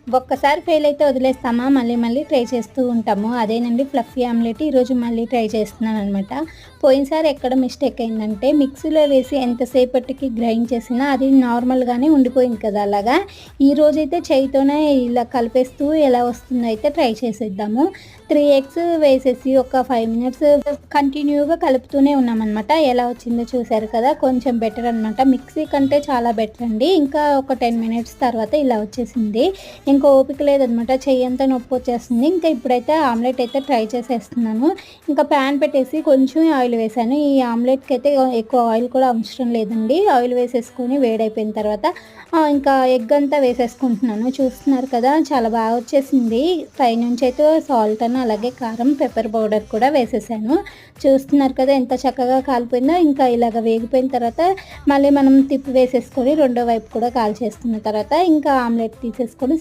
ఒక్కసారి ఫెయిల్ అయితే వదిలేస్తామా, మళ్ళీ మళ్ళీ ట్రై చేస్తూ ఉంటాము. అదేనండి ఫ్లఫీ ఆమ్లెట్ ఈరోజు మళ్ళీ ట్రై చేస్తున్నాననమాట. పోయినసారి ఎక్కడ మిస్టేక్ అయిందంటే మిక్సీలో వేసి ఎంతసేపటికి గ్రైండ్ చేసినా అది నార్మల్‌గానే ఉండిపోయింది కదా! అలాగా. ఈరోజైతే చేయితోనే ఇలా కలిపేస్తూ ఎలా వస్తుందో అయితే ట్రై చేసేద్దాము. 3 ఎగ్స్ వేసేసి ఒక 5 మినిట్స్ కంటిన్యూగా కలుపుతూనే ఉన్నామనమాట. ఎలా వచ్చిందో చూసారు కదా! కొంచెం బెటర్ అనమాట. మిక్సీ కంటే చాలా బెటర్ అండి. ఇంకా ఒక 10 మినిట్స్ తర్వాత ఇలా వచ్చేసింది. ఇంకా ఓపిక లేదనమాట. చెయ్యంతా నొప్పొచ్చేస్తుంది. ఇంకా ఇప్పుడైతే ఆమ్లెట్ అయితే ట్రై చేసేస్తున్నాను. ఇంకా ప్యాన్ పెట్టేసి కొంచెం ఆయిల్ వేశాను. ఈ ఆమ్లెట్‌కైతే ఎక్కువ ఆయిల్ కూడా అవసరం లేదండి. ఆయిల్ వేసేసుకొని వేడైపోయిన తర్వాత ఇంకా ఎగ్ అంతా వేసేసుకుంటున్నాను. చూస్తున్నారు కదా! చాలా బాగా వచ్చేసింది. పైనుంచి అయితే సాల్ట్ అలాగే కారం, పెప్పర్ పౌడర్ కూడా వేసేసాను. చూస్తున్నారు కదా! ఎంత చక్కగా కాలిపోయిందో. ఇంకా ఇలాగ వేగిపోయిన తర్వాత మళ్ళీ మనం తిప్పి వేసేసుకొని రెండో వైపు కూడా కాల్చేసుకున్న తర్వాత ఇంకా ఆమ్లెట్ తీసేసుకొని